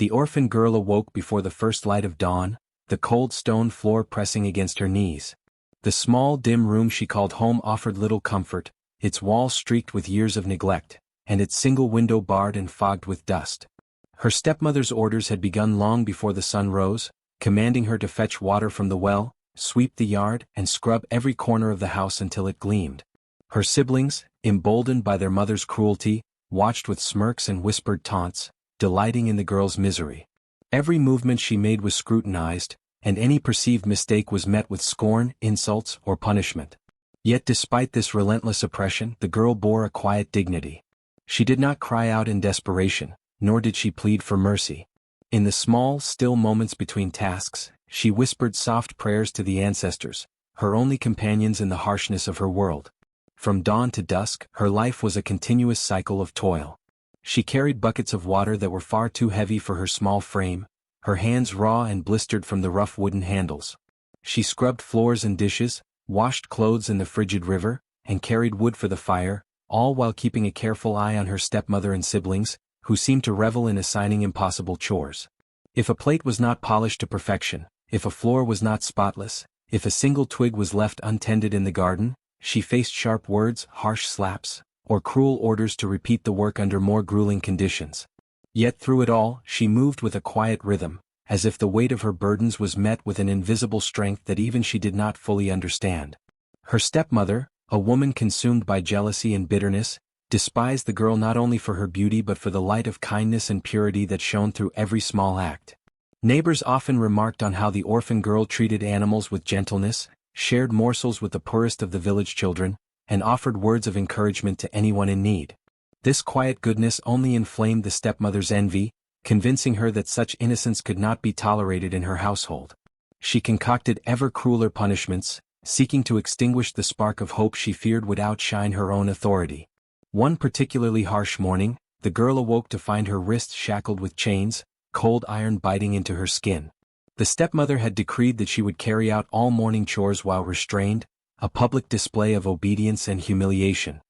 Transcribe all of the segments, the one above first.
The orphan girl awoke before the first light of dawn, the cold stone floor pressing against her knees. The small dim room she called home offered little comfort, its walls streaked with years of neglect, and its single window barred and fogged with dust. Her stepmother's orders had begun long before the sun rose, commanding her to fetch water from the well, sweep the yard, and scrub every corner of the house until it gleamed. Her siblings, emboldened by their mother's cruelty, watched with smirks and whispered taunts, delighting in the girl's misery. Every movement she made was scrutinized, and any perceived mistake was met with scorn, insults, or punishment. Yet despite this relentless oppression, the girl bore a quiet dignity. She did not cry out in desperation, nor did she plead for mercy. In the small, still moments between tasks, she whispered soft prayers to the ancestors, her only companions in the harshness of her world. From dawn to dusk, her life was a continuous cycle of toil. She carried buckets of water that were far too heavy for her small frame, her hands raw and blistered from the rough wooden handles. She scrubbed floors and dishes, washed clothes in the frigid river, and carried wood for the fire, all while keeping a careful eye on her stepmother and siblings, who seemed to revel in assigning impossible chores. If a plate was not polished to perfection, if a floor was not spotless, if a single twig was left untended in the garden, she faced sharp words, harsh slaps, or cruel orders to repeat the work under more grueling conditions. Yet through it all, she moved with a quiet rhythm, as if the weight of her burdens was met with an invisible strength that even she did not fully understand. Her stepmother, a woman consumed by jealousy and bitterness, despised the girl not only for her beauty but for the light of kindness and purity that shone through every small act. Neighbors often remarked on how the orphan girl treated animals with gentleness, shared morsels with the poorest of the village children, and offered words of encouragement to anyone in need. This quiet goodness only inflamed the stepmother's envy, convincing her that such innocence could not be tolerated in her household. She concocted ever crueler punishments, seeking to extinguish the spark of hope she feared would outshine her own authority. One particularly harsh morning, the girl awoke to find her wrists shackled with chains, cold iron biting into her skin. The stepmother had decreed that she would carry out all morning chores while restrained, a public display of obedience and humiliation.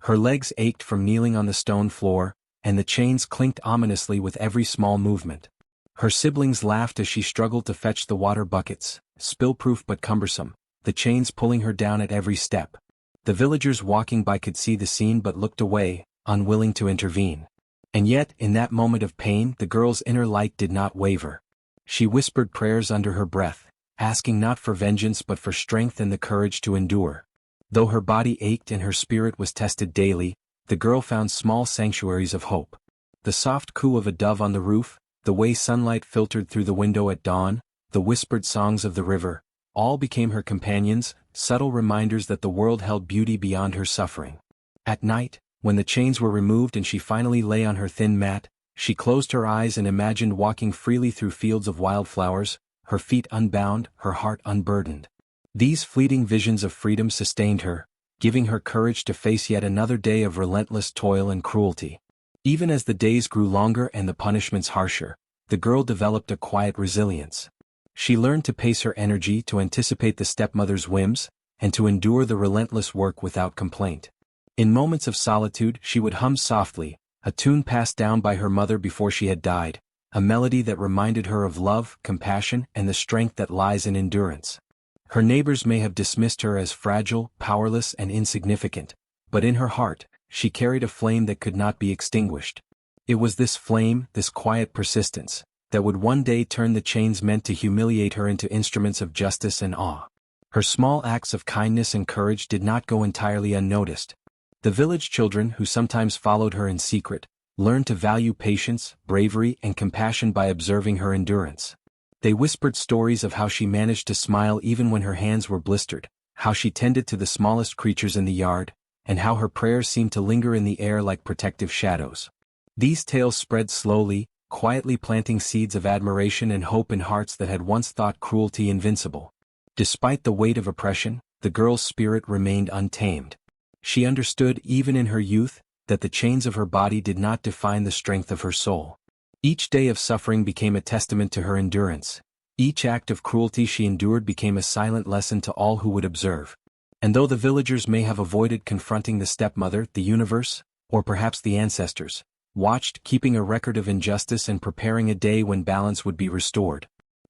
Her legs ached from kneeling on the stone floor, and the chains clinked ominously with every small movement. Her siblings laughed as she struggled to fetch the water buckets, spill-proof but cumbersome, the chains pulling her down at every step. The villagers walking by could see the scene but looked away, unwilling to intervene. And yet, in that moment of pain, the girl's inner light did not waver. She whispered prayers under her breath, asking not for vengeance but for strength and the courage to endure. Though her body ached and her spirit was tested daily, the girl found small sanctuaries of hope. The soft coo of a dove on the roof, the way sunlight filtered through the window at dawn, the whispered songs of the river, all became her companions, subtle reminders that the world held beauty beyond her suffering. At night, when the chains were removed and she finally lay on her thin mat, she closed her eyes and imagined walking freely through fields of wildflowers, her feet unbound, her heart unburdened. These fleeting visions of freedom sustained her, giving her courage to face yet another day of relentless toil and cruelty. Even as the days grew longer and the punishments harsher, the girl developed a quiet resilience. She learned to pace her energy, to anticipate the stepmother's whims, and to endure the relentless work without complaint. In moments of solitude, she would hum softly, a tune passed down by her mother before she had died, a melody that reminded her of love, compassion, and the strength that lies in endurance. Her neighbors may have dismissed her as fragile, powerless, and insignificant, but in her heart, she carried a flame that could not be extinguished. It was this flame, this quiet persistence, that would one day turn the chains meant to humiliate her into instruments of justice and awe. Her small acts of kindness and courage did not go entirely unnoticed. The village children, who sometimes followed her in secret, learned to value patience, bravery, and compassion by observing her endurance. They whispered stories of how she managed to smile even when her hands were blistered, how she tended to the smallest creatures in the yard, and how her prayers seemed to linger in the air like protective shadows. These tales spread slowly, quietly planting seeds of admiration and hope in hearts that had once thought cruelty invincible. Despite the weight of oppression, the girl's spirit remained untamed. She understood, even in her youth, that the chains of her body did not define the strength of her soul. Each day of suffering became a testament to her endurance. Each act of cruelty she endured became a silent lesson to all who would observe. And though the villagers may have avoided confronting the stepmother, the universe, or perhaps the ancestors, watched, keeping a record of injustice and preparing a day when balance would be restored.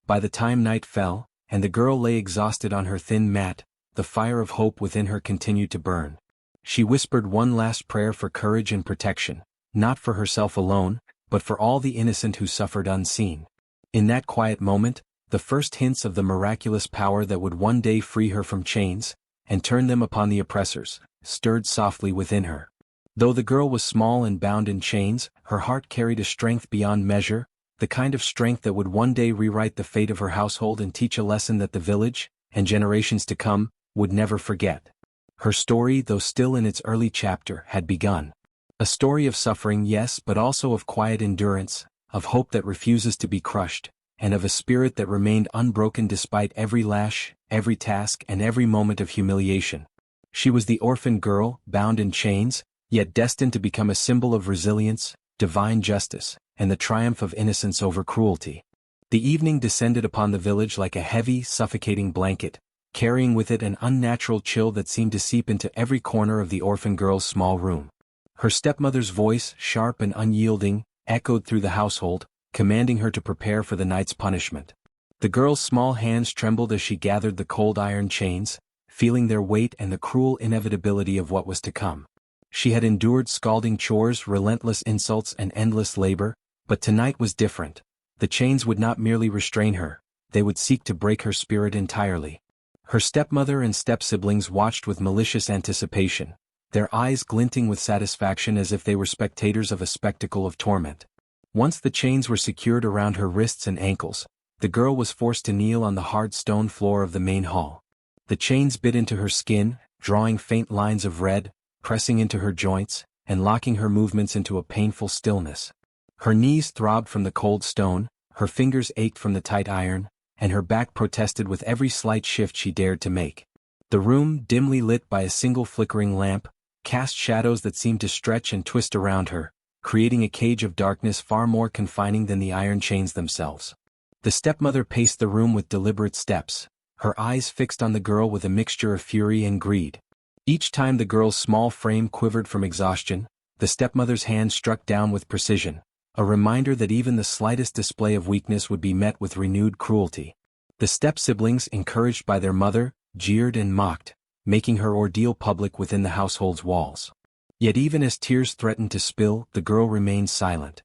By the time night fell, and the girl lay exhausted on her thin mat, the fire of hope within her continued to burn. She whispered one last prayer for courage and protection, not for herself alone, but for all the innocent who suffered unseen. In that quiet moment, the first hints of the miraculous power that would one day free her from chains, and turn them upon the oppressors, stirred softly within her. Though the girl was small and bound in chains, her heart carried a strength beyond measure, the kind of strength that would one day rewrite the fate of her household and teach a lesson that the village, and generations to come, would never forget. Her story, though still in its early chapter, had begun. A story of suffering, yes, but also of quiet endurance, of hope that refuses to be crushed, and of a spirit that remained unbroken despite every lash, every task, and every moment of humiliation. She was the orphan girl, bound in chains, yet destined to become a symbol of resilience, divine justice, and the triumph of innocence over cruelty. The evening descended upon the village like a heavy, suffocating blanket, carrying with it an unnatural chill that seemed to seep into every corner of the orphan girl's small room. Her stepmother's voice, sharp and unyielding, echoed through the household, commanding her to prepare for the night's punishment. The girl's small hands trembled as she gathered the cold iron chains, feeling their weight and the cruel inevitability of what was to come. She had endured scalding chores, relentless insults, and endless labor, but tonight was different. The chains would not merely restrain her, they would seek to break her spirit entirely. Her stepmother and step-siblings watched with malicious anticipation, their eyes glinting with satisfaction as if they were spectators of a spectacle of torment. Once the chains were secured around her wrists and ankles, the girl was forced to kneel on the hard stone floor of the main hall. The chains bit into her skin, drawing faint lines of red, pressing into her joints, and locking her movements into a painful stillness. Her knees throbbed from the cold stone, her fingers ached from the tight iron, and her back protested with every slight shift she dared to make. The room, dimly lit by a single flickering lamp, cast shadows that seemed to stretch and twist around her, creating a cage of darkness far more confining than the iron chains themselves. The stepmother paced the room with deliberate steps, her eyes fixed on the girl with a mixture of fury and greed. Each time the girl's small frame quivered from exhaustion, the stepmother's hand struck down with precision, a reminder that even the slightest display of weakness would be met with renewed cruelty. The step-siblings, encouraged by their mother, jeered and mocked, making her ordeal public within the household's walls. Yet even as tears threatened to spill, the girl remained silent.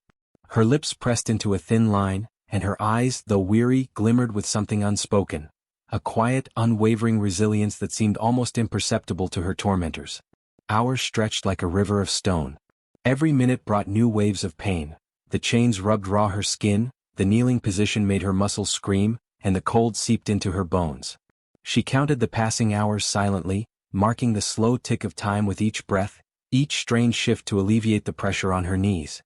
Her lips pressed into a thin line, and her eyes, though weary, glimmered with something unspoken, a quiet, unwavering resilience that seemed almost imperceptible to her tormentors. Hours stretched like a river of stone. Every minute brought new waves of pain. The chains rubbed raw her skin, the kneeling position made her muscles scream, and the cold seeped into her bones. She counted the passing hours silently, marking the slow tick of time with each breath, each strange shift to alleviate the pressure on her knees.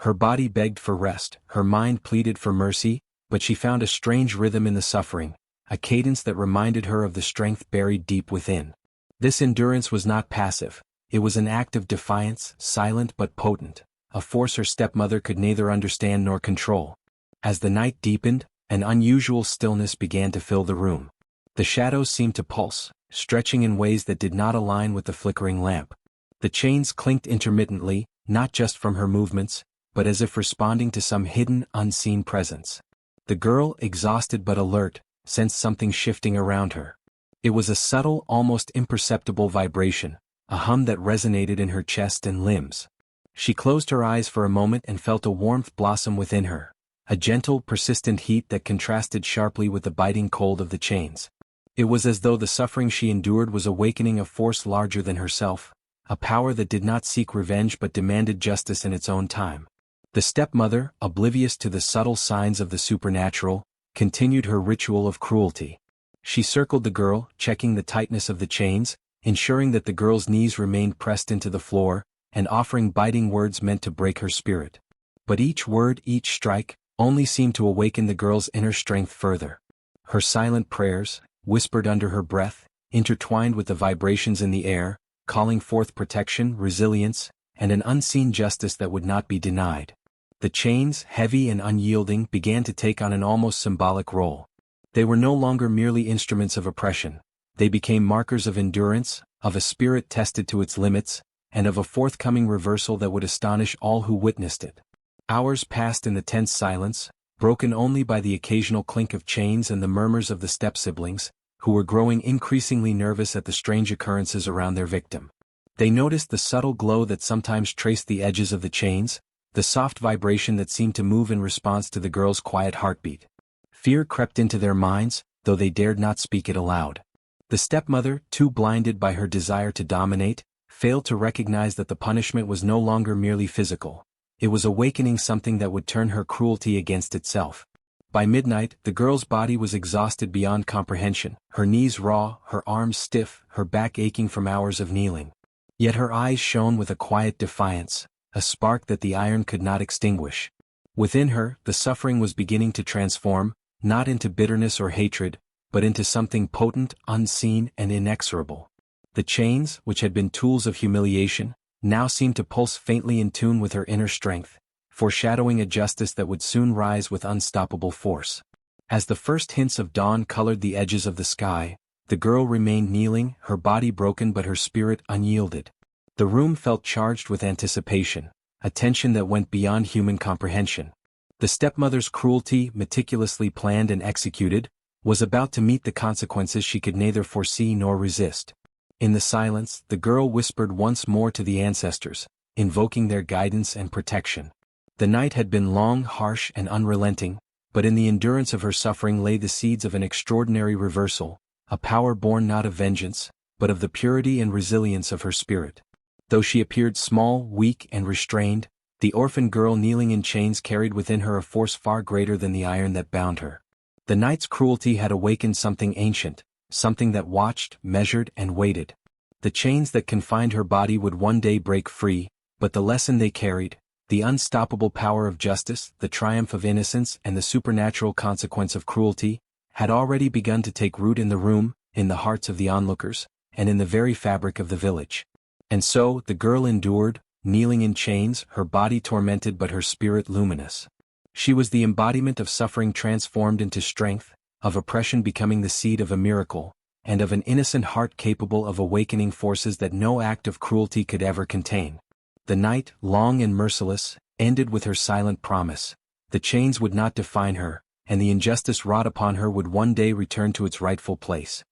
Her body begged for rest, her mind pleaded for mercy, but she found a strange rhythm in the suffering, a cadence that reminded her of the strength buried deep within. This endurance was not passive, it was an act of defiance, silent but potent, a force her stepmother could neither understand nor control. As the night deepened, an unusual stillness began to fill the room. The shadows seemed to pulse, stretching in ways that did not align with the flickering lamp. The chains clinked intermittently, not just from her movements, but as if responding to some hidden, unseen presence. The girl, exhausted but alert, sensed something shifting around her. It was a subtle, almost imperceptible vibration, a hum that resonated in her chest and limbs. She closed her eyes for a moment and felt a warmth blossom within her, a gentle, persistent heat that contrasted sharply with the biting cold of the chains. It was as though the suffering she endured was awakening a force larger than herself, a power that did not seek revenge but demanded justice in its own time. The stepmother, oblivious to the subtle signs of the supernatural, continued her ritual of cruelty. She circled the girl, checking the tightness of the chains, ensuring that the girl's knees remained pressed into the floor, and offering biting words meant to break her spirit. But each word, each strike, only seemed to awaken the girl's inner strength further. Her silent prayers, whispered under her breath, intertwined with the vibrations in the air, calling forth protection, resilience, and an unseen justice that would not be denied. The chains, heavy and unyielding, began to take on an almost symbolic role. They were no longer merely instruments of oppression. They became markers of endurance, of a spirit tested to its limits, and of a forthcoming reversal that would astonish all who witnessed it. Hours passed in the tense silence, broken only by the occasional clink of chains and the murmurs of the step-siblings, who were growing increasingly nervous at the strange occurrences around their victim. They noticed the subtle glow that sometimes traced the edges of the chains, the soft vibration that seemed to move in response to the girl's quiet heartbeat. Fear crept into their minds, though they dared not speak it aloud. The stepmother, too blinded by her desire to dominate, failed to recognize that the punishment was no longer merely physical. It was awakening something that would turn her cruelty against itself. By midnight, the girl's body was exhausted beyond comprehension, her knees raw, her arms stiff, her back aching from hours of kneeling. Yet her eyes shone with a quiet defiance, a spark that the iron could not extinguish. Within her, the suffering was beginning to transform, not into bitterness or hatred, but into something potent, unseen, and inexorable. The chains, which had been tools of humiliation, now seemed to pulse faintly in tune with her inner strength, foreshadowing a justice that would soon rise with unstoppable force. As the first hints of dawn colored the edges of the sky, the girl remained kneeling, her body broken but her spirit unyielded. The room felt charged with anticipation, a tension that went beyond human comprehension. The stepmother's cruelty, meticulously planned and executed, was about to meet the consequences she could neither foresee nor resist. In the silence, the girl whispered once more to the ancestors, invoking their guidance and protection. The night had been long, harsh, and unrelenting, but in the endurance of her suffering lay the seeds of an extraordinary reversal, a power born not of vengeance, but of the purity and resilience of her spirit. Though she appeared small, weak, and restrained, the orphan girl kneeling in chains carried within her a force far greater than the iron that bound her. The night's cruelty had awakened something ancient, something that watched, measured, and waited. The chains that confined her body would one day break free, but the lesson they carried, the unstoppable power of justice, the triumph of innocence, and the supernatural consequence of cruelty, had already begun to take root in the room, in the hearts of the onlookers, and in the very fabric of the village. And so, the girl endured, kneeling in chains, her body tormented but her spirit luminous. She was the embodiment of suffering transformed into strength, of oppression becoming the seed of a miracle, and of an innocent heart capable of awakening forces that no act of cruelty could ever contain. The night, long and merciless, ended with her silent promise. The chains would not define her, and the injustice wrought upon her would one day return to its rightful place.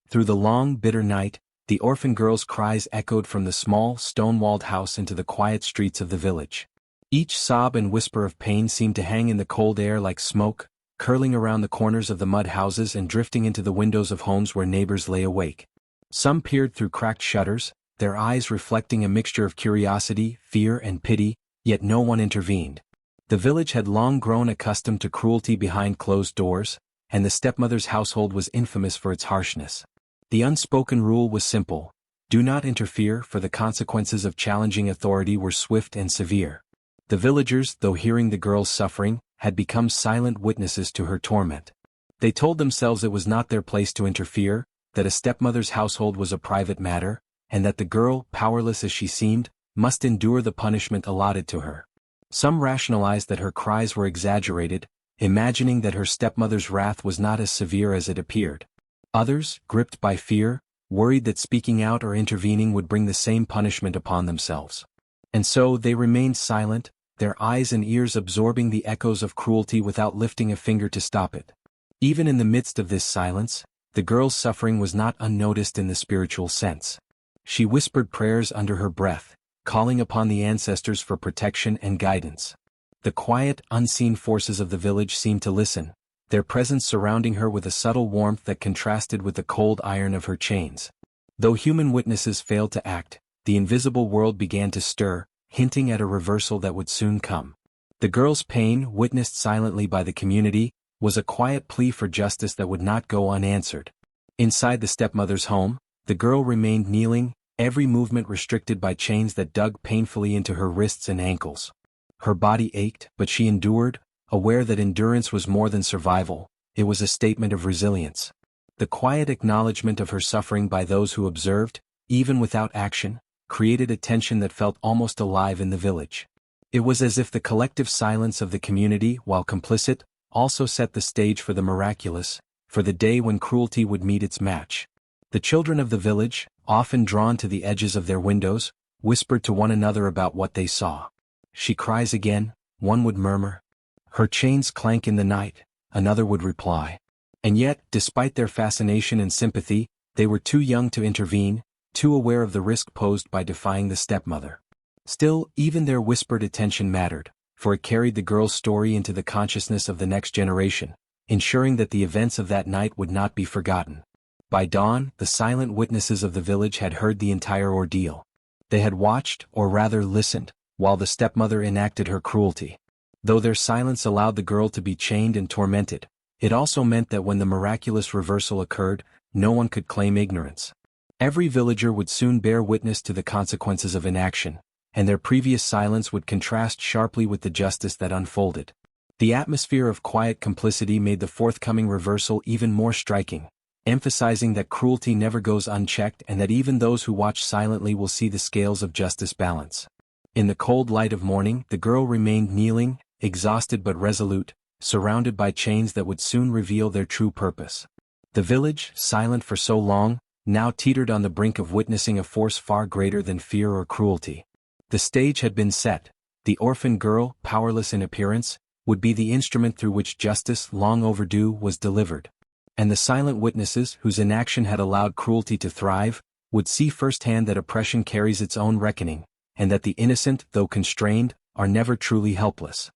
Through the long, bitter night, the orphan girl's cries echoed from the small, stone-walled house into the quiet streets of the village. Each sob and whisper of pain seemed to hang in the cold air like smoke, curling around the corners of the mud houses and drifting into the windows of homes where neighbors lay awake. Some peered through cracked shutters, their eyes reflecting a mixture of curiosity, fear, and pity, yet no one intervened. The village had long grown accustomed to cruelty behind closed doors, and the stepmother's household was infamous for its harshness. The unspoken rule was simple: do not interfere, for the consequences of challenging authority were swift and severe. The villagers, though hearing the girl's suffering, had become silent witnesses to her torment. They told themselves it was not their place to interfere, that a stepmother's household was a private matter, and that the girl, powerless as she seemed, must endure the punishment allotted to her. Some rationalized that her cries were exaggerated, imagining that her stepmother's wrath was not as severe as it appeared. Others, gripped by fear, worried that speaking out or intervening would bring the same punishment upon themselves. And so they remained silent, their eyes and ears absorbing the echoes of cruelty without lifting a finger to stop it. Even in the midst of this silence, the girl's suffering was not unnoticed in the spiritual sense. She whispered prayers under her breath, calling upon the ancestors for protection and guidance. The quiet, unseen forces of the village seemed to listen, their presence surrounding her with a subtle warmth that contrasted with the cold iron of her chains. Though human witnesses failed to act, the invisible world began to stir, hinting at a reversal that would soon come. The girl's pain, witnessed silently by the community, was a quiet plea for justice that would not go unanswered. Inside the stepmother's home, the girl remained kneeling, every movement restricted by chains that dug painfully into her wrists and ankles. Her body ached, but she endured, aware that endurance was more than survival, it was a statement of resilience. The quiet acknowledgement of her suffering by those who observed, even without action, created a tension that felt almost alive in the village. It was as if the collective silence of the community, while complicit, also set the stage for the miraculous, for the day when cruelty would meet its match. The children of the village, often drawn to the edges of their windows, whispered to one another about what they saw. "She cries again," one would murmur. "Her chains clank in the night," another would reply. And yet, despite their fascination and sympathy, they were too young to intervene, too aware of the risk posed by defying the stepmother. Still, even their whispered attention mattered, for it carried the girl's story into the consciousness of the next generation, ensuring that the events of that night would not be forgotten. By dawn, the silent witnesses of the village had heard the entire ordeal. They had watched, or rather listened, while the stepmother enacted her cruelty. Though their silence allowed the girl to be chained and tormented, it also meant that when the miraculous reversal occurred, no one could claim ignorance. Every villager would soon bear witness to the consequences of inaction, and their previous silence would contrast sharply with the justice that unfolded. The atmosphere of quiet complicity made the forthcoming reversal even more striking, emphasizing that cruelty never goes unchecked and that even those who watch silently will see the scales of justice balance. In the cold light of morning, the girl remained kneeling, exhausted but resolute, surrounded by chains that would soon reveal their true purpose. The village, silent for so long, now teetered on the brink of witnessing a force far greater than fear or cruelty. The stage had been set. The orphan girl, powerless in appearance, would be the instrument through which justice, long overdue, was delivered. And the silent witnesses, whose inaction had allowed cruelty to thrive, would see firsthand that oppression carries its own reckoning, and that the innocent, though constrained, are never truly helpless.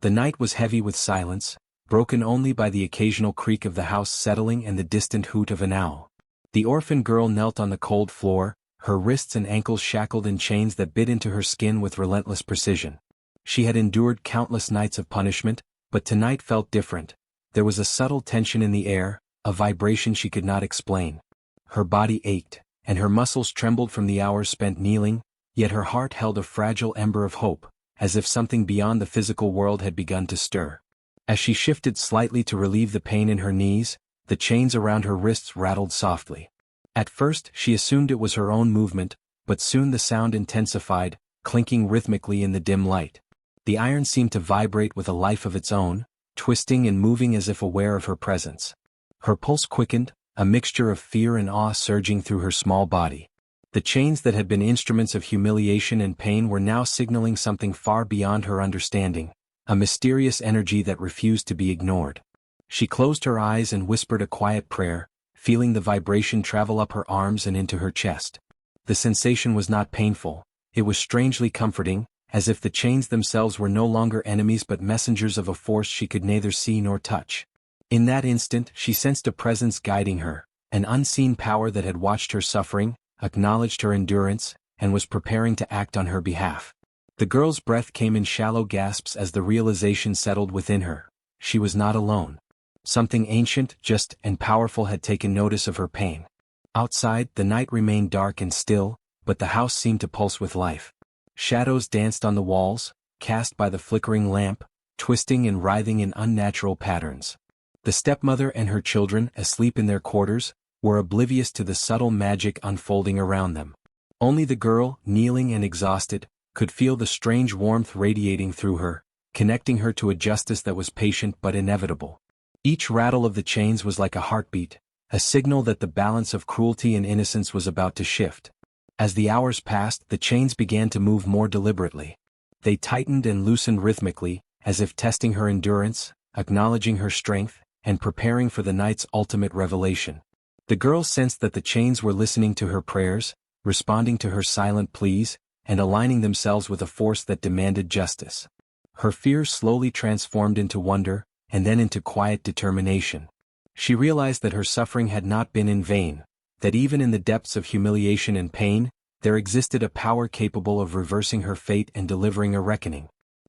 The night was heavy with silence, broken only by the occasional creak of the house settling and the distant hoot of an owl. The orphan girl knelt on the cold floor, her wrists and ankles shackled in chains that bit into her skin with relentless precision. She had endured countless nights of punishment, but tonight felt different. There was a subtle tension in the air, a vibration she could not explain. Her body ached, and her muscles trembled from the hours spent kneeling, yet her heart held a fragile ember of hope, as if something beyond the physical world had begun to stir. As she shifted slightly to relieve the pain in her knees, the chains around her wrists rattled softly. At first, she assumed it was her own movement, but soon the sound intensified, clinking rhythmically in the dim light. The iron seemed to vibrate with a life of its own, twisting and moving as if aware of her presence. Her pulse quickened, a mixture of fear and awe surging through her small body. The chains that had been instruments of humiliation and pain were now signaling something far beyond her understanding, a mysterious energy that refused to be ignored. She closed her eyes and whispered a quiet prayer, feeling the vibration travel up her arms and into her chest. The sensation was not painful, it was strangely comforting, as if the chains themselves were no longer enemies but messengers of a force she could neither see nor touch. In that instant, she sensed a presence guiding her, an unseen power that had watched her suffering, acknowledged her endurance, and was preparing to act on her behalf. The girl's breath came in shallow gasps as the realization settled within her. She was not alone. Something ancient, just, and powerful had taken notice of her pain. Outside, the night remained dark and still, but the house seemed to pulse with life. Shadows danced on the walls, cast by the flickering lamp, twisting and writhing in unnatural patterns. The stepmother and her children, asleep in their quarters, were oblivious to the subtle magic unfolding around them. Only the girl, kneeling and exhausted, could feel the strange warmth radiating through her, connecting her to a justice that was patient but inevitable. Each rattle of the chains was like a heartbeat, a signal that the balance of cruelty and innocence was about to shift. As the hours passed, the chains began to move more deliberately. They tightened and loosened rhythmically, as if testing her endurance, acknowledging her strength, and preparing for the night's ultimate revelation. The girl sensed that the chains were listening to her prayers, responding to her silent pleas, and aligning themselves with a force that demanded justice. Her fears slowly transformed into wonder, and then into quiet determination. She realized that her suffering had not been in vain, that even in the depths of humiliation and pain, there existed a power capable of reversing her fate and delivering a reckoning.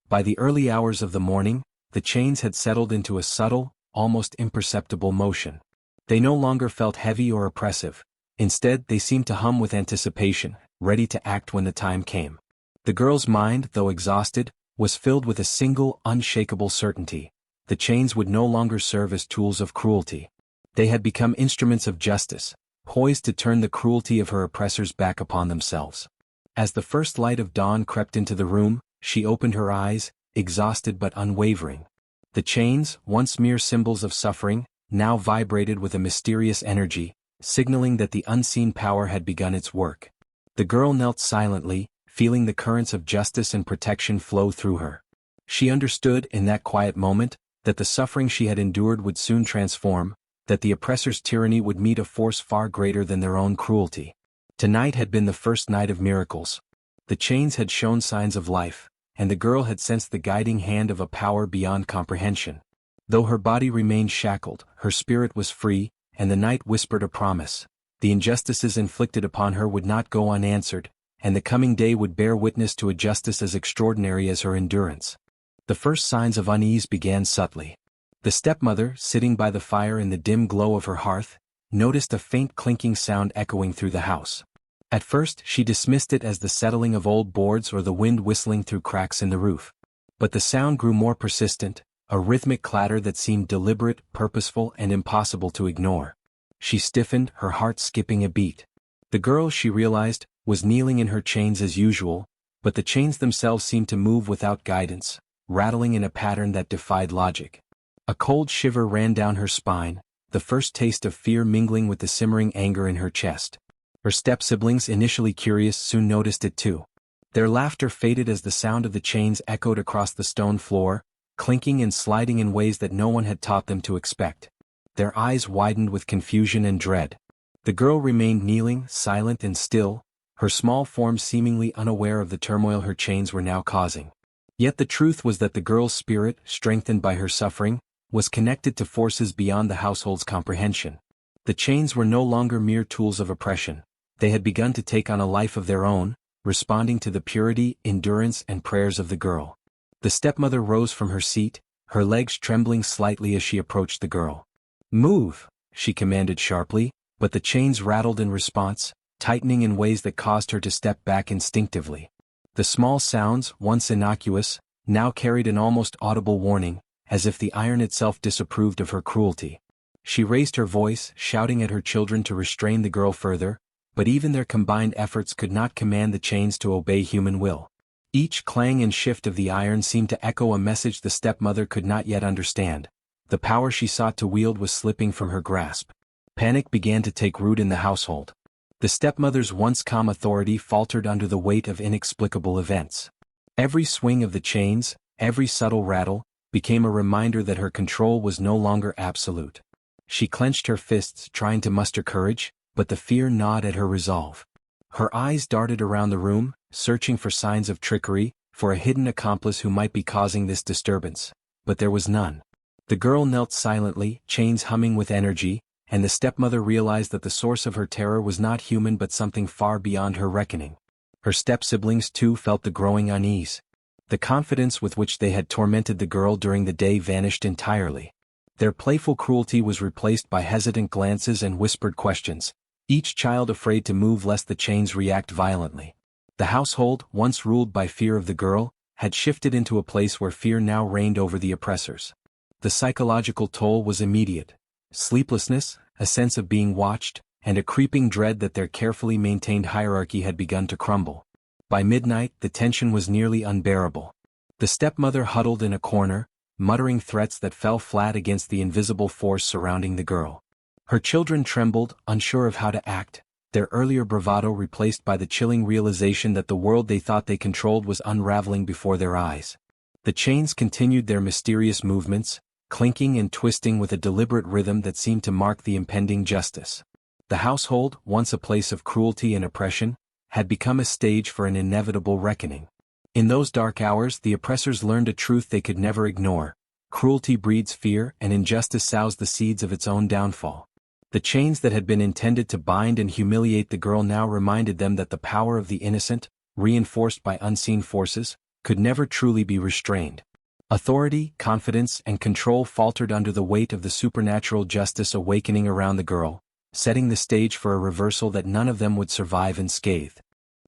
By the early hours of the morning, the chains had settled into a subtle, almost imperceptible motion. They no longer felt heavy or oppressive. Instead, they seemed to hum with anticipation, ready to act when the time came. The girl's mind, though exhausted, was filled with a single, unshakable certainty. The chains would no longer serve as tools of cruelty. They had become instruments of justice, poised to turn the cruelty of her oppressors back upon themselves. As the first light of dawn crept into the room, she opened her eyes, exhausted but unwavering. The chains, once mere symbols of suffering, now vibrated with a mysterious energy, signaling that the unseen power had begun its work. The girl knelt silently, feeling the currents of justice and protection flow through her. She understood in that quiet moment that the suffering she had endured would soon transform, that the oppressor's tyranny would meet a force far greater than their own cruelty. Tonight had been the first night of miracles. The chains had shown signs of life, and the girl had sensed the guiding hand of a power beyond comprehension. Though her body remained shackled, her spirit was free, and the night whispered a promise. The injustices inflicted upon her would not go unanswered, and the coming day would bear witness to a justice as extraordinary as her endurance. The first signs of unease began subtly. The stepmother, sitting by the fire in the dim glow of her hearth, noticed a faint clinking sound echoing through the house. At first she dismissed it as the settling of old boards or the wind whistling through cracks in the roof. But the sound grew more persistent, a rhythmic clatter that seemed deliberate, purposeful, and impossible to ignore. She stiffened, her heart skipping a beat. The girl, she realized, was kneeling in her chains as usual, but the chains themselves seemed to move without guidance, rattling in a pattern that defied logic. A cold shiver ran down her spine, the first taste of fear mingling with the simmering anger in her chest. Her step-siblings, initially curious, soon noticed it too. Their laughter faded as the sound of the chains echoed across the stone floor, clinking and sliding in ways that no one had taught them to expect. Their eyes widened with confusion and dread. The girl remained kneeling, silent and still, her small form seemingly unaware of the turmoil her chains were now causing. Yet the truth was that the girl's spirit, strengthened by her suffering, was connected to forces beyond the household's comprehension. The chains were no longer mere tools of oppression. They had begun to take on a life of their own, responding to the purity, endurance, and prayers of the girl. The stepmother rose from her seat, her legs trembling slightly as she approached the girl. "Move," she commanded sharply, but the chains rattled in response, tightening in ways that caused her to step back instinctively. The small sounds, once innocuous, now carried an almost audible warning, as if the iron itself disapproved of her cruelty. She raised her voice, shouting at her children to restrain the girl further, but even their combined efforts could not command the chains to obey human will. Each clang and shift of the iron seemed to echo a message the stepmother could not yet understand. The power she sought to wield was slipping from her grasp. Panic began to take root in the household. The stepmother's once calm authority faltered under the weight of inexplicable events. Every swing of the chains, every subtle rattle, became a reminder that her control was no longer absolute. She clenched her fists, trying to muster courage, but the fear gnawed at her resolve. Her eyes darted around the room, searching for signs of trickery, for a hidden accomplice who might be causing this disturbance, but there was none. The girl knelt silently, chains humming with energy, and the stepmother realized that the source of her terror was not human but something far beyond her reckoning. Her step-siblings too felt the growing unease. The confidence with which they had tormented the girl during the day vanished entirely. Their playful cruelty was replaced by hesitant glances and whispered questions, each child afraid to move lest the chains react violently. The household, once ruled by fear of the girl, had shifted into a place where fear now reigned over the oppressors. The psychological toll was immediate. Sleeplessness, a sense of being watched, and a creeping dread that their carefully maintained hierarchy had begun to crumble. By midnight, the tension was nearly unbearable. The stepmother huddled in a corner, muttering threats that fell flat against the invisible force surrounding the girl. Her children trembled, unsure of how to act, their earlier bravado replaced by the chilling realization that the world they thought they controlled was unraveling before their eyes. The chains continued their mysterious movements, clinking and twisting with a deliberate rhythm that seemed to mark the impending justice. The household, once a place of cruelty and oppression, had become a stage for an inevitable reckoning. In those dark hours the oppressors learned a truth they could never ignore: cruelty breeds fear, and injustice sows the seeds of its own downfall. The chains that had been intended to bind and humiliate the girl now reminded them that the power of the innocent, reinforced by unseen forces, could never truly be restrained. Authority, confidence, and control faltered under the weight of the supernatural justice awakening around the girl, setting the stage for a reversal that none of them would survive unscathed.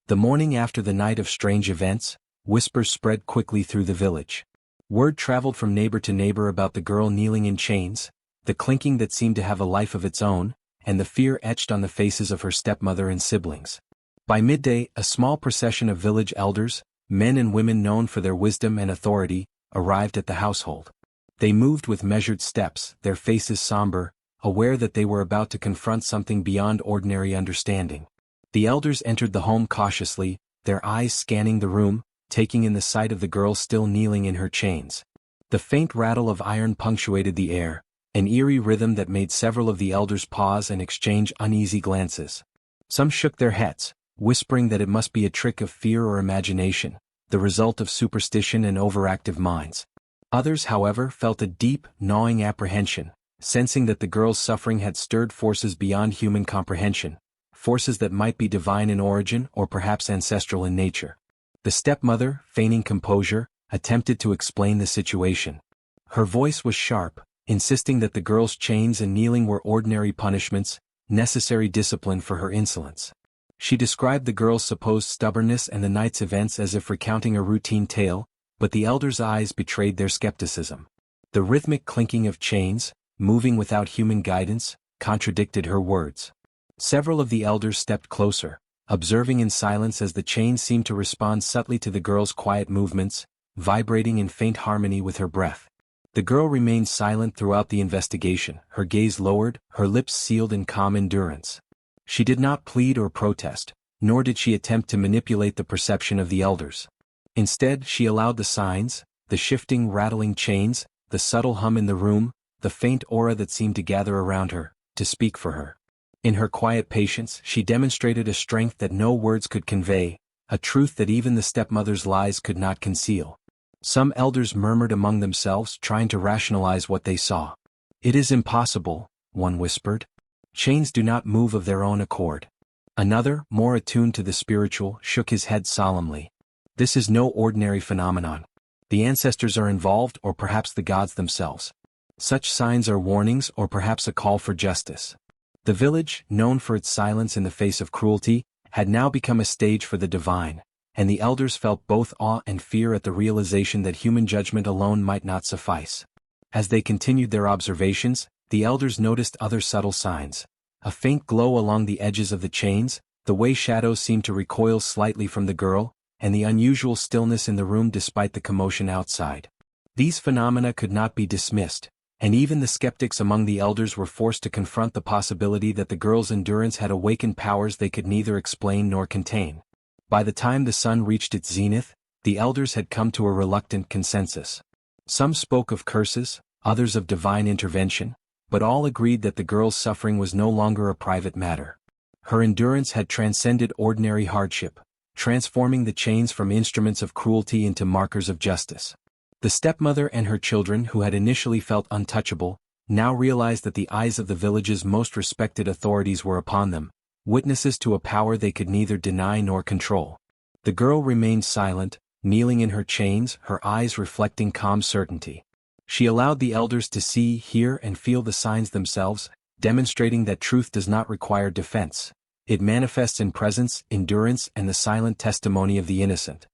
The morning after the night of strange events, whispers spread quickly through the village. Word traveled from neighbor to neighbor about the girl kneeling in chains, the clinking that seemed to have a life of its own, and the fear etched on the faces of her stepmother and siblings. By midday, a small procession of village elders, men and women known for their wisdom and authority, arrived at the household. They moved with measured steps, their faces somber, aware that they were about to confront something beyond ordinary understanding. The elders entered the home cautiously, their eyes scanning the room, taking in the sight of the girl still kneeling in her chains. The faint rattle of iron punctuated the air, an eerie rhythm that made several of the elders pause and exchange uneasy glances. Some shook their heads, whispering that it must be a trick of fear or imagination, the result of superstition and overactive minds. Others, however, felt a deep, gnawing apprehension, sensing that the girl's suffering had stirred forces beyond human comprehension, forces that might be divine in origin or perhaps ancestral in nature. The stepmother, feigning composure, attempted to explain the situation. Her voice was sharp, insisting that the girl's chains and kneeling were ordinary punishments, necessary discipline for her insolence. She described the girl's supposed stubbornness and the night's events as if recounting a routine tale, but the elders' eyes betrayed their skepticism. The rhythmic clinking of chains, moving without human guidance, contradicted her words. Several of the elders stepped closer, observing in silence as the chains seemed to respond subtly to the girl's quiet movements, vibrating in faint harmony with her breath. The girl remained silent throughout the investigation, her gaze lowered, her lips sealed in calm endurance. She did not plead or protest, nor did she attempt to manipulate the perception of the elders. Instead, she allowed the signs, the shifting, rattling chains, the subtle hum in the room, the faint aura that seemed to gather around her, to speak for her. In her quiet patience, she demonstrated a strength that no words could convey, a truth that even the stepmother's lies could not conceal. Some elders murmured among themselves, trying to rationalize what they saw. "It is impossible," one whispered. "Chains do not move of their own accord." Another, more attuned to the spiritual, shook his head solemnly. "This is no ordinary phenomenon. The ancestors are involved, or perhaps the gods themselves. Such signs are warnings or perhaps a call for justice." The village, known for its silence in the face of cruelty, had now become a stage for the divine, and the elders felt both awe and fear at the realization that human judgment alone might not suffice. As they continued their observations, the elders noticed other subtle signs. A faint glow along the edges of the chains, the way shadows seemed to recoil slightly from the girl, and the unusual stillness in the room despite the commotion outside. These phenomena could not be dismissed, and even the skeptics among the elders were forced to confront the possibility that the girl's endurance had awakened powers they could neither explain nor contain. By the time the sun reached its zenith, the elders had come to a reluctant consensus. Some spoke of curses, others of divine intervention, but all agreed that the girl's suffering was no longer a private matter. Her endurance had transcended ordinary hardship, transforming the chains from instruments of cruelty into markers of justice. The stepmother and her children, who had initially felt untouchable, now realized that the eyes of the village's most respected authorities were upon them, witnesses to a power they could neither deny nor control. The girl remained silent, kneeling in her chains, her eyes reflecting calm certainty. She allowed the elders to see, hear, and feel the signs themselves, demonstrating that truth does not require defense. It manifests in presence, endurance, and the silent testimony of the innocent.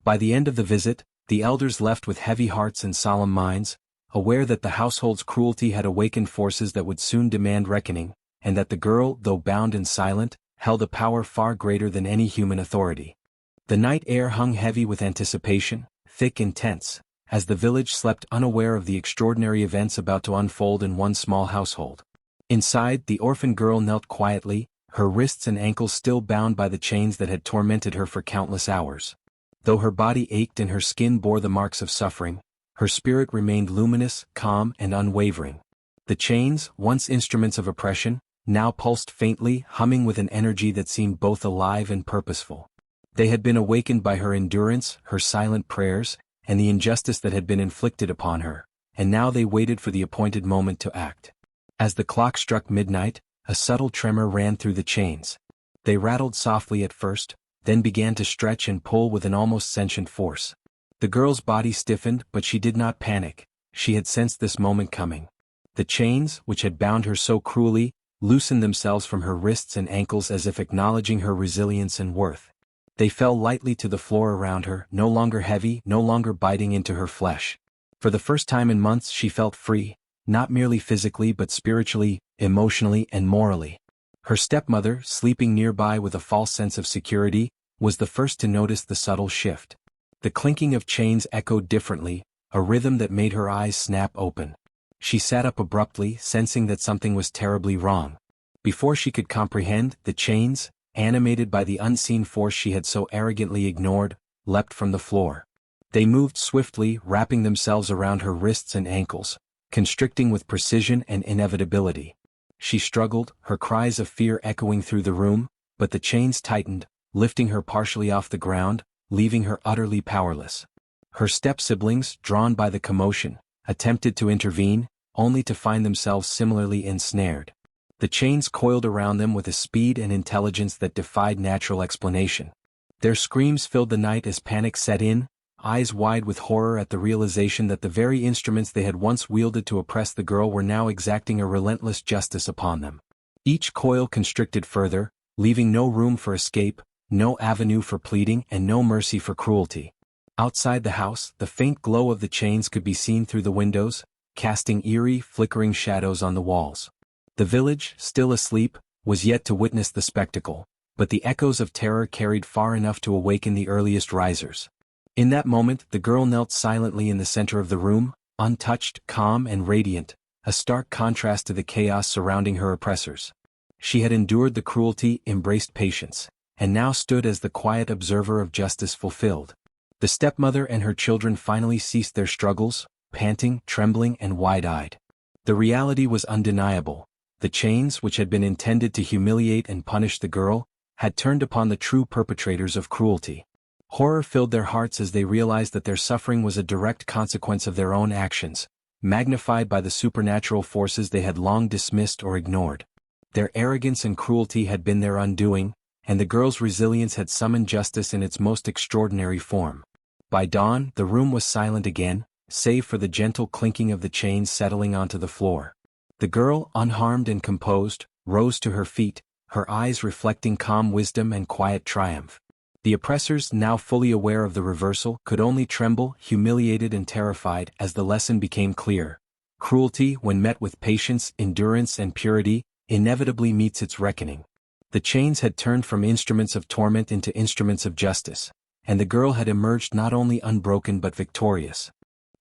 By the end of the visit, the elders left with heavy hearts and solemn minds, aware that the household's cruelty had awakened forces that would soon demand reckoning, and that the girl, though bound and silent, held a power far greater than any human authority. The night air hung heavy with anticipation, thick and tense, as the village slept unaware of the extraordinary events about to unfold in one small household. Inside, the orphan girl knelt quietly, her wrists and ankles still bound by the chains that had tormented her for countless hours. Though her body ached and her skin bore the marks of suffering, her spirit remained luminous, calm, and unwavering. The chains, once instruments of oppression, now pulsed faintly, humming with an energy that seemed both alive and purposeful. They had been awakened by her endurance, her silent prayers, and the injustice that had been inflicted upon her, and now they waited for the appointed moment to act. As the clock struck midnight, a subtle tremor ran through the chains. They rattled softly at first, then began to stretch and pull with an almost sentient force. The girl's body stiffened, but she did not panic. She had sensed this moment coming. The chains, which had bound her so cruelly, loosened themselves from her wrists and ankles as if acknowledging her resilience and worth. They fell lightly to the floor around her, no longer heavy, no longer biting into her flesh. For the first time in months she felt free, not merely physically but spiritually, emotionally, and morally. Her stepmother, sleeping nearby with a false sense of security, was the first to notice the subtle shift. The clinking of chains echoed differently, a rhythm that made her eyes snap open. She sat up abruptly, sensing that something was terribly wrong. Before she could comprehend, the chains, animated by the unseen force she had so arrogantly ignored, leapt from the floor. They moved swiftly, wrapping themselves around her wrists and ankles, constricting with precision and inevitability. She struggled, her cries of fear echoing through the room, but the chains tightened, lifting her partially off the ground, leaving her utterly powerless. Her step-siblings, drawn by the commotion, attempted to intervene, only to find themselves similarly ensnared. The chains coiled around them with a speed and intelligence that defied natural explanation. Their screams filled the night as panic set in, eyes wide with horror at the realization that the very instruments they had once wielded to oppress the girl were now exacting a relentless justice upon them. Each coil constricted further, leaving no room for escape, no avenue for pleading, and no mercy for cruelty. Outside the house, the faint glow of the chains could be seen through the windows, casting eerie, flickering shadows on the walls. The village, still asleep, was yet to witness the spectacle, but the echoes of terror carried far enough to awaken the earliest risers. In that moment, the girl knelt silently in the center of the room, untouched, calm and radiant, a stark contrast to the chaos surrounding her oppressors. She had endured the cruelty, embraced patience, and now stood as the quiet observer of justice fulfilled. The stepmother and her children finally ceased their struggles, panting, trembling and wide-eyed. The reality was undeniable. The chains, which had been intended to humiliate and punish the girl, had turned upon the true perpetrators of cruelty. Horror filled their hearts as they realized that their suffering was a direct consequence of their own actions, magnified by the supernatural forces they had long dismissed or ignored. Their arrogance and cruelty had been their undoing, and the girl's resilience had summoned justice in its most extraordinary form. By dawn, the room was silent again, save for the gentle clinking of the chains settling onto the floor. The girl, unharmed and composed, rose to her feet, her eyes reflecting calm wisdom and quiet triumph. The oppressors, now fully aware of the reversal, could only tremble, humiliated and terrified as the lesson became clear. Cruelty, when met with patience, endurance and purity, inevitably meets its reckoning. The chains had turned from instruments of torment into instruments of justice, and the girl had emerged not only unbroken but victorious.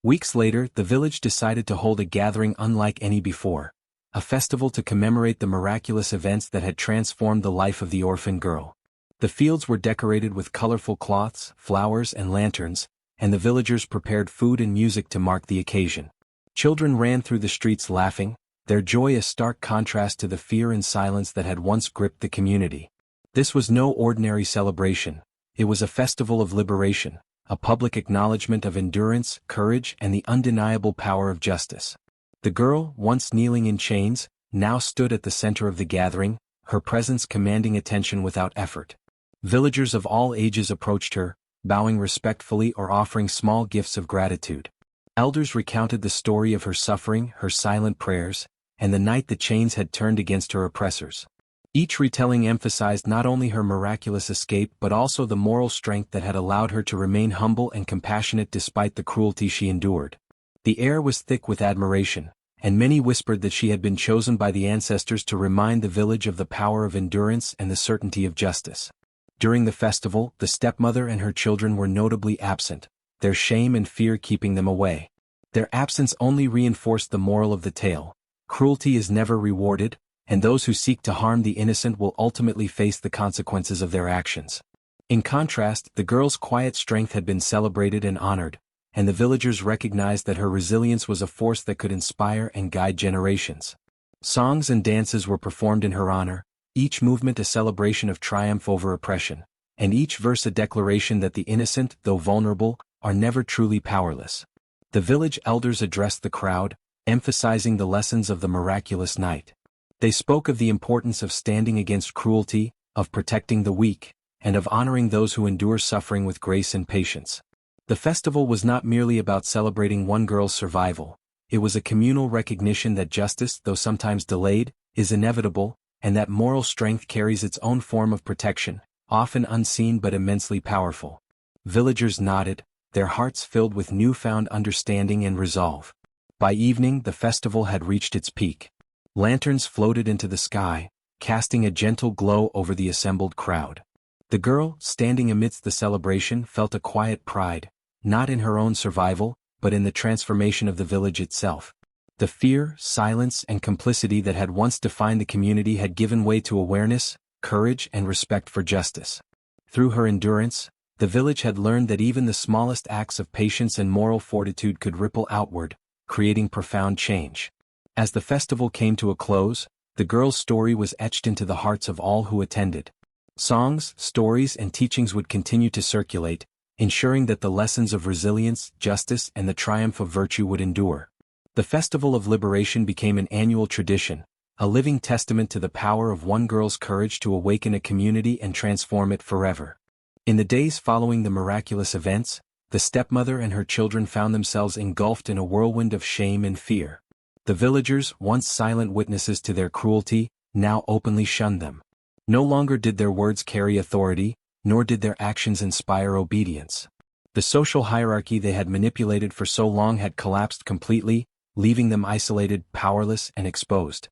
Weeks later, the village decided to hold a gathering unlike any before, a festival to commemorate the miraculous events that had transformed the life of the orphan girl. The fields were decorated with colorful cloths, flowers and lanterns, and the villagers prepared food and music to mark the occasion. Children ran through the streets laughing, their joy a stark contrast to the fear and silence that had once gripped the community. This was no ordinary celebration, it was a festival of liberation, a public acknowledgement of endurance, courage, and the undeniable power of justice. The girl, once kneeling in chains, now stood at the center of the gathering, her presence commanding attention without effort. Villagers of all ages approached her, bowing respectfully or offering small gifts of gratitude. Elders recounted the story of her suffering, her silent prayers, and the night the chains had turned against her oppressors. Each retelling emphasized not only her miraculous escape but also the moral strength that had allowed her to remain humble and compassionate despite the cruelty she endured. The air was thick with admiration, and many whispered that she had been chosen by the ancestors to remind the village of the power of endurance and the certainty of justice. During the festival, the stepmother and her children were notably absent, their shame and fear keeping them away. Their absence only reinforced the moral of the tale. Cruelty is never rewarded, and those who seek to harm the innocent will ultimately face the consequences of their actions. In contrast, the girl's quiet strength had been celebrated and honored, and the villagers recognized that her resilience was a force that could inspire and guide generations. Songs and dances were performed in her honor, each movement a celebration of triumph over oppression, and each verse a declaration that the innocent, though vulnerable, are never truly powerless. The village elders addressed the crowd, emphasizing the lessons of the miraculous night. They spoke of the importance of standing against cruelty, of protecting the weak, and of honoring those who endure suffering with grace and patience. The festival was not merely about celebrating one girl's survival, it was a communal recognition that justice, though sometimes delayed, is inevitable, and that moral strength carries its own form of protection, often unseen but immensely powerful. Villagers nodded, their hearts filled with newfound understanding and resolve. By evening, the festival had reached its peak. Lanterns floated into the sky, casting a gentle glow over the assembled crowd. The girl, standing amidst the celebration, felt a quiet pride, not in her own survival, but in the transformation of the village itself. The fear, silence, and complicity that had once defined the community had given way to awareness, courage and respect for justice. Through her endurance, the village had learned that even the smallest acts of patience and moral fortitude could ripple outward, creating profound change. As the festival came to a close, the girl's story was etched into the hearts of all who attended. Songs, stories, and teachings would continue to circulate, ensuring that the lessons of resilience, justice, and the triumph of virtue would endure. The Festival of Liberation became an annual tradition, a living testament to the power of one girl's courage to awaken a community and transform it forever. In the days following the miraculous events, the stepmother and her children found themselves engulfed in a whirlwind of shame and fear. The villagers, once silent witnesses to their cruelty, now openly shunned them. No longer did their words carry authority, nor did their actions inspire obedience. The social hierarchy they had manipulated for so long had collapsed completely, leaving them isolated, powerless, and exposed.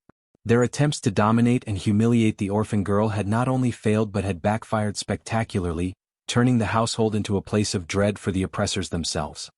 Their attempts to dominate and humiliate the orphan girl had not only failed but had backfired spectacularly, turning the household into a place of dread for the oppressors themselves.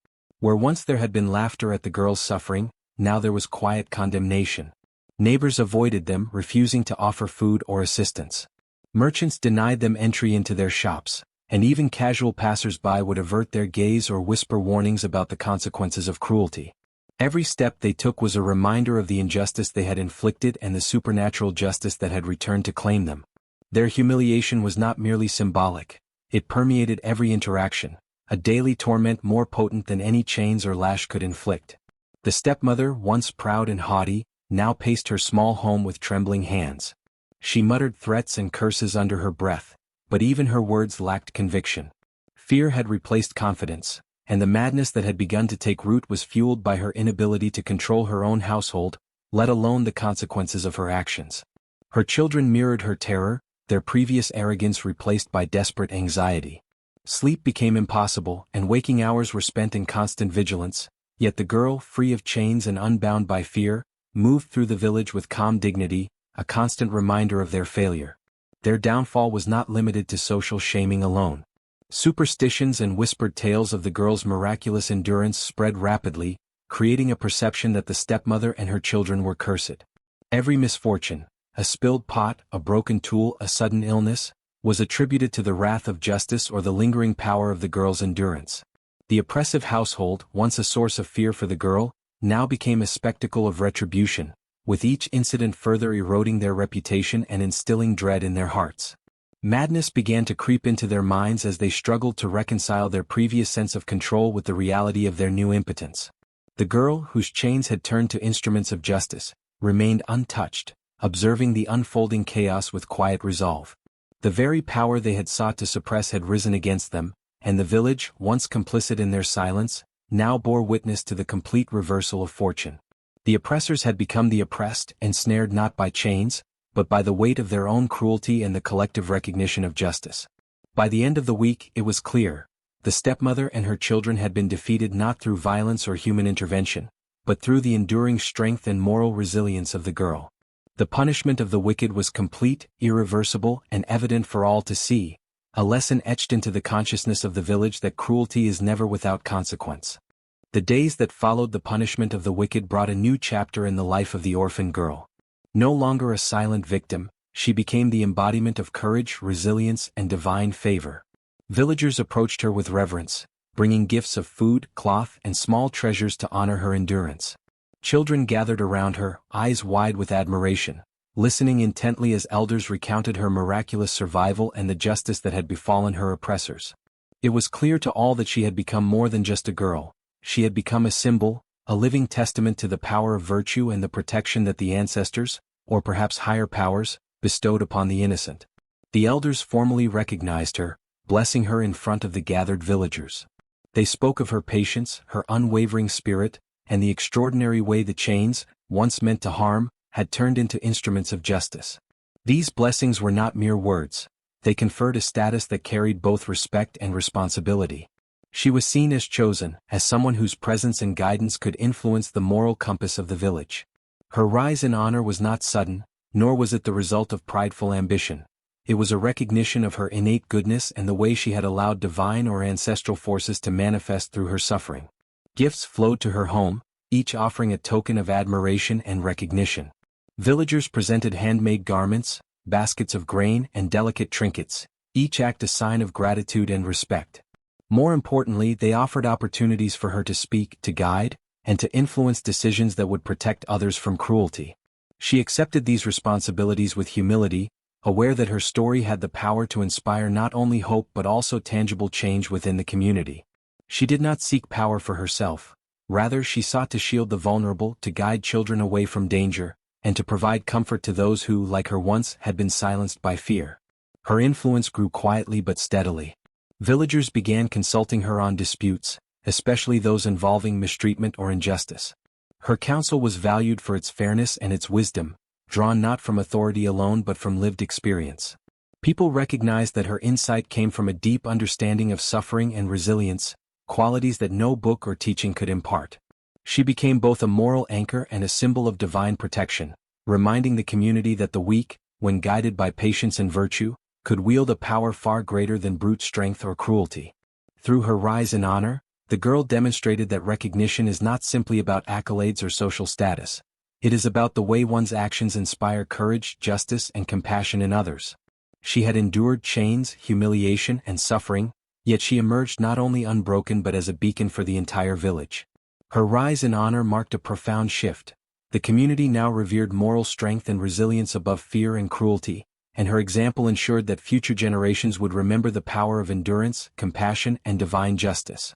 Where once there had been laughter at the girl's suffering, now there was quiet condemnation. Neighbors avoided them, refusing to offer food or assistance. Merchants denied them entry into their shops, and even casual passers-by would avert their gaze or whisper warnings about the consequences of cruelty. Every step they took was a reminder of the injustice they had inflicted and the supernatural justice that had returned to claim them. Their humiliation was not merely symbolic, it permeated every interaction, a daily torment more potent than any chains or lash could inflict. The stepmother, once proud and haughty, now paced her small home with trembling hands. She muttered threats and curses under her breath, but even her words lacked conviction. Fear had replaced confidence, and the madness that had begun to take root was fueled by her inability to control her own household, let alone the consequences of her actions. Her children mirrored her terror, their previous arrogance replaced by desperate anxiety. Sleep became impossible, and waking hours were spent in constant vigilance, yet the girl, free of chains and unbound by fear, moved through the village with calm dignity, a constant reminder of their failure. Their downfall was not limited to social shaming alone. Superstitions and whispered tales of the girl's miraculous endurance spread rapidly, creating a perception that the stepmother and her children were cursed. Every misfortune, a spilled pot, a broken tool, a sudden illness, was attributed to the wrath of justice or the lingering power of the girl's endurance. The oppressive household, once a source of fear for the girl, now became a spectacle of retribution, with each incident further eroding their reputation and instilling dread in their hearts. Madness began to creep into their minds as they struggled to reconcile their previous sense of control with the reality of their new impotence. The girl, whose chains had turned to instruments of justice, remained untouched, observing the unfolding chaos with quiet resolve. The very power they had sought to suppress had risen against them, and the village, once complicit in their silence, now bore witness to the complete reversal of fortune. The oppressors had become the oppressed, ensnared not by chains, but by the weight of their own cruelty and the collective recognition of justice. By the end of the week, it was clear, the stepmother and her children had been defeated not through violence or human intervention, but through the enduring strength and moral resilience of the girl. The punishment of the wicked was complete, irreversible, and evident for all to see, a lesson etched into the consciousness of the village that cruelty is never without consequence. The days that followed the punishment of the wicked brought a new chapter in the life of the orphan girl. No longer a silent victim, she became the embodiment of courage, resilience, and divine favor. Villagers approached her with reverence, bringing gifts of food, cloth, and small treasures to honor her endurance. Children gathered around her, eyes wide with admiration, listening intently as elders recounted her miraculous survival and the justice that had befallen her oppressors. It was clear to all that she had become more than just a girl. She had become a symbol, a living testament to the power of virtue and the protection that the ancestors, or perhaps higher powers, bestowed upon the innocent. The elders formally recognized her, blessing her in front of the gathered villagers. They spoke of her patience, her unwavering spirit, and the extraordinary way the chains, once meant to harm, had turned into instruments of justice. These blessings were not mere words. They conferred a status that carried both respect and responsibility. She was seen as chosen, as someone whose presence and guidance could influence the moral compass of the village. Her rise in honor was not sudden, nor was it the result of prideful ambition. It was a recognition of her innate goodness and the way she had allowed divine or ancestral forces to manifest through her suffering. Gifts flowed to her home, each offering a token of admiration and recognition. Villagers presented handmade garments, baskets of grain and delicate trinkets, each act a sign of gratitude and respect. More importantly, they offered opportunities for her to speak, to guide, and to influence decisions that would protect others from cruelty. She accepted these responsibilities with humility, aware that her story had the power to inspire not only hope but also tangible change within the community. She did not seek power for herself. Rather, she sought to shield the vulnerable, to guide children away from danger, and to provide comfort to those who, like her once, had been silenced by fear. Her influence grew quietly but steadily. Villagers began consulting her on disputes, especially those involving mistreatment or injustice. Her counsel was valued for its fairness and its wisdom, drawn not from authority alone but from lived experience. People recognized that her insight came from a deep understanding of suffering and resilience, qualities that no book or teaching could impart. She became both a moral anchor and a symbol of divine protection, reminding the community that the weak, when guided by patience and virtue, could wield a power far greater than brute strength or cruelty. Through her rise in honor, the girl demonstrated that recognition is not simply about accolades or social status. It is about the way one's actions inspire courage, justice, and compassion in others. She had endured chains, humiliation, and suffering, yet she emerged not only unbroken but as a beacon for the entire village. Her rise in honor marked a profound shift. The community now revered moral strength and resilience above fear and cruelty, and her example ensured that future generations would remember the power of endurance, compassion, and divine justice.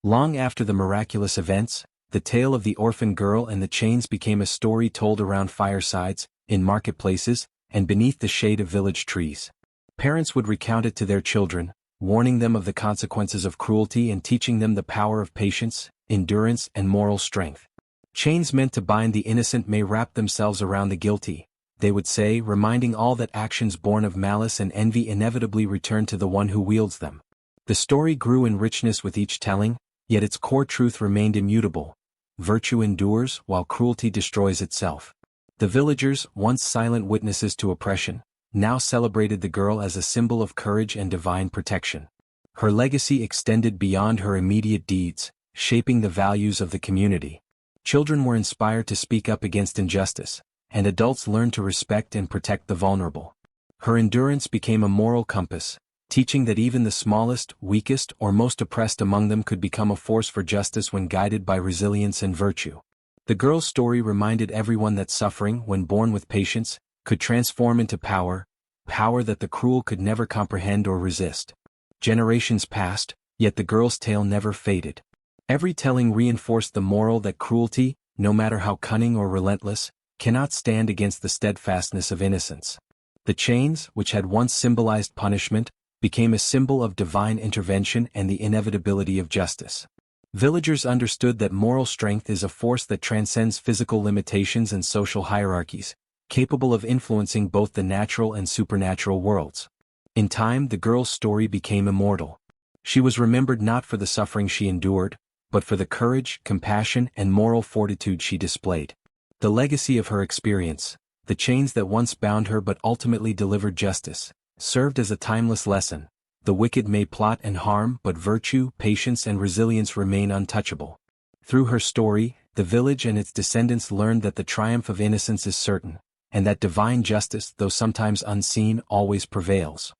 Long after the miraculous events, the tale of the orphan girl and the chains became a story told around firesides, in marketplaces, and beneath the shade of village trees. Parents would recount it to their children, warning them of the consequences of cruelty and teaching them the power of patience, endurance, and moral strength. Chains meant to bind the innocent may wrap themselves around the guilty, they would say, reminding all that actions born of malice and envy inevitably return to the one who wields them. The story grew in richness with each telling, yet its core truth remained immutable. Virtue endures while cruelty destroys itself. The villagers, once silent witnesses to oppression, now celebrated the girl as a symbol of courage and divine protection. Her legacy extended beyond her immediate deeds, shaping the values of the community. Children were inspired to speak up against injustice, and adults learned to respect and protect the vulnerable. Her endurance became a moral compass, teaching that even the smallest, weakest, or most oppressed among them could become a force for justice when guided by resilience and virtue. The girl's story reminded everyone that suffering, when borne with patience, could transform into power that the cruel could never comprehend or resist. Generations passed, yet the girl's tale never faded. Every telling reinforced the moral that cruelty, no matter how cunning or relentless, cannot stand against the steadfastness of innocence. The chains, which had once symbolized punishment, became a symbol of divine intervention and the inevitability of justice. Villagers understood that moral strength is a force that transcends physical limitations and social hierarchies, capable of influencing both the natural and supernatural worlds. In time, the girl's story became immortal. She was remembered not for the suffering she endured, but for the courage, compassion, and moral fortitude she displayed. The legacy of her experience, the chains that once bound her but ultimately delivered justice, served as a timeless lesson. The wicked may plot and harm, but virtue, patience, and resilience remain untouchable. Through her story, the village and its descendants learned that the triumph of innocence is certain, and that divine justice, though sometimes unseen, always prevails.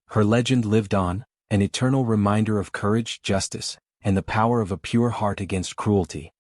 Her legend lived on, an eternal reminder of courage, justice, and the power of a pure heart against cruelty.